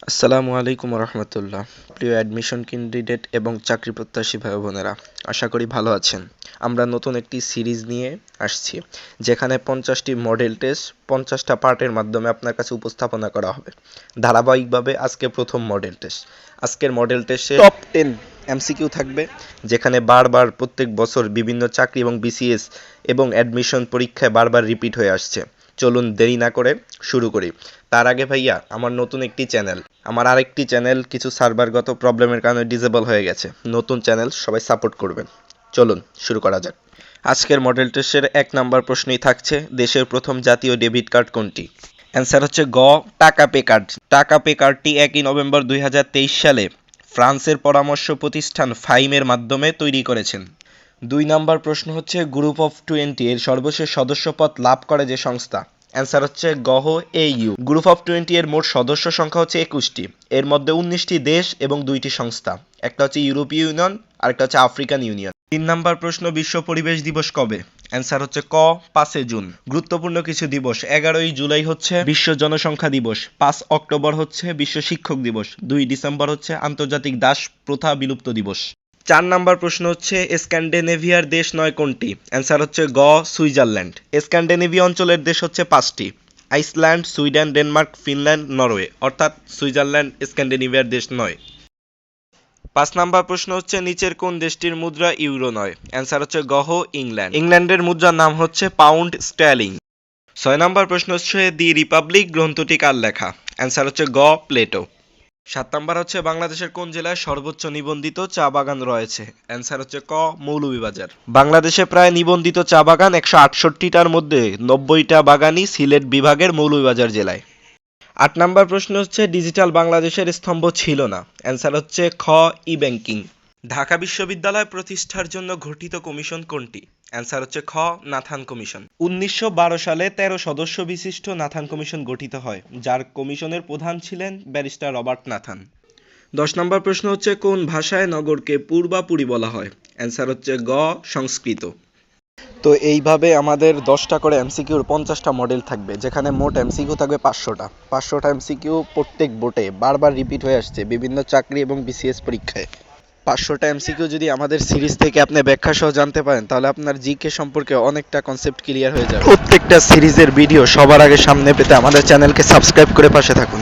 আসসালামু আলাইকুম রহমতুল্লাহ। প্রিয় অ্যাডমিশন ক্যান্ডিডেট এবং চাকরি প্রত্যাশী ভাই বোনেরা, আশা করি ভালো আছেন। আমরা নতুন একটি সিরিজ নিয়ে আসছি, যেখানে 50টি মডেল টেস্ট 50টা পার্টের মাধ্যমে আপনার কাছে উপস্থাপনা করা হবে। ধারাবাহিকভাবে আজকে প্রথম মডেল টেস্ট। আজকের মডেল টেস্টে টপ 10 এমসিকিউ থাকবে, যেখানে বারবার প্রত্যেক বছর বিভিন্ন চাকরি এবং বিসিএস এবং অ্যাডমিশন পরীক্ষায় বারবার রিপিট হয়ে আসছে। চলুন দেরি না করে শুরু করি। তার আগে ভাইয়া, আমার নতুন একটি চ্যানেল, আমার আরেকটি চ্যানেল কিছু সার্ভারগত প্রবলেমের কারণে ডিসেবল হয়ে গেছে। নতুন চ্যানেল, সবাই সাপোর্ট করবেন। চলুন শুরু করা যাক। আজকের মডেল টেস্টের 1 নম্বর প্রশ্নই থাকছে, দেশের প্রথম জাতীয় ডেবিট কার্ড কোনটি? অ্যান্সার হচ্ছে গ, টাকা পে কার্ড। টাকা পে কার্ডটি 1 নভেম্বর 2023 সালে ফ্রান্সের পরামর্শ প্রতিষ্ঠান ফাইমের মাধ্যমে তৈরি করেছেন। 2 নম্বর প্রশ্ন হচ্ছে, গ্রুপ অফ 20 এর সর্বশেষ সদস্যপদ লাভ করে যে সংস্থা? অ্যান্সার হচ্ছে গহ, এইইউ। গ্রুপ অফ 20 এর মোট সদস্য সংখ্যা হচ্ছে 21টি। এর মধ্যে 19টি দেশ এবং 2টি সংস্থা। একটা হচ্ছে ইউরোপীয় ইউনিয়ন, আর একটা হচ্ছে আফ্রিকান ইউনিয়ন। 3 নম্বর প্রশ্ন, বিশ্ব পরিবেশ দিবস কবে? অ্যান্সার হচ্ছে ক, 5 জুন। গুরুত্বপূর্ণ কিছু দিবস: 11 জুলাই হচ্ছে বিশ্ব জনসংখ্যা দিবস, 5 অক্টোবর হচ্ছে বিশ্ব শিক্ষক দিবস, 2 ডিসেম্বর হচ্ছে আন্তর্জাতিক দাস প্রথা বিলুপ্ত দিবস। 4 নম্বর প্রশ্ন হচ্ছে, স্ক্যান্ডিনেভিয়ার দেশ নয় কোনটি? অ্যান্সার হচ্ছে গ, সুইজারল্যান্ড। স্ক্যান্ডিনেভিয়া অঞ্চলের দেশ হচ্ছে 5টি: Iceland, Sweden, Denmark, Finland, Norway. অর্থাৎ সুইজারল্যান্ড স্ক্যান্ডিনেভিয়ার দেশ নয়। 5 নম্বর প্রশ্ন হচ্ছে, নিচের কোন দেশটির মুদ্রা ইউরো নয়? অ্যান্সার হচ্ছে গহ, ইংল্যান্ড। ইংল্যান্ডের মুদ্রার নাম হচ্ছে পাউন্ড স্টার্লিং। 6 নম্বর প্রশ্ন হচ্ছে, দি রিপাবলিক গ্রন্থটি কার লেখা? অ্যান্সার হচ্ছে গ, প্লেটো। 7 নম্বর হচ্ছে, বাংলাদেশের কোন জেলায় সর্বোচ্চ নিবন্ধিত চা বাগান রয়েছে? অ্যান্সার হচ্ছে ক, মৌলভীবাজার। বাংলাদেশে প্রায় নিবন্ধিত চা বাগান 168টার মধ্যে 90টা বাগানই সিলেট বিভাগের মৌলভীবাজার জেলায়। 8 নম্বর প্রশ্ন হচ্ছে, ডিজিটাল বাংলাদেশের স্তম্ভ ছিল না? অ্যান্সার হচ্ছে খ, ই ব্যাংকিং। ঢাকা বিশ্ববিদ্যালয় প্রতিষ্ঠার জন্য গঠিত কমিশন কোনটি? অ্যান্সার হচ্ছে খ, নাথান কমিশন। 1912 সালে 13 সদস্য বিশিষ্ট নাথান কমিশন গঠিত হয়, যার কমিশনের প্রধান ছিলেন ব্যারিস্টার রবার্ট নাথান। 10 নম্বর প্রশ্ন হচ্ছে, কোন ভাষায় নগরকে পূর্বাপুরী বলা হয়? অ্যান্সার হচ্ছে গ, সংস্কৃত। তো এইভাবে আমাদের 10টা করে এমসিকিউর 50টা মডেল থাকবে, যেখানে মোট এমসিকিউ থাকবে 500টা এমসিকিউ প্রত্যেক বোর্ডে বারবার রিপিট হয়ে আসছে বিভিন্ন চাকরি এবং বিসিএস পরীক্ষায়। 500টা এমসিকিউ যদি আমাদের সিরিজ থেকে আপনি ব্যাখ্যা সহ জানতে পারেন, তাহলে আপনার জিকে সম্পর্কে অনেকটা কনসেপ্ট ক্লিয়ার হয়ে যাবে। প্রত্যেকটা সিরিজের ভিডিও সবার আগে সামনে পেতে আমাদের চ্যানেলকে সাবস্ক্রাইব করে পাশে থাকুন।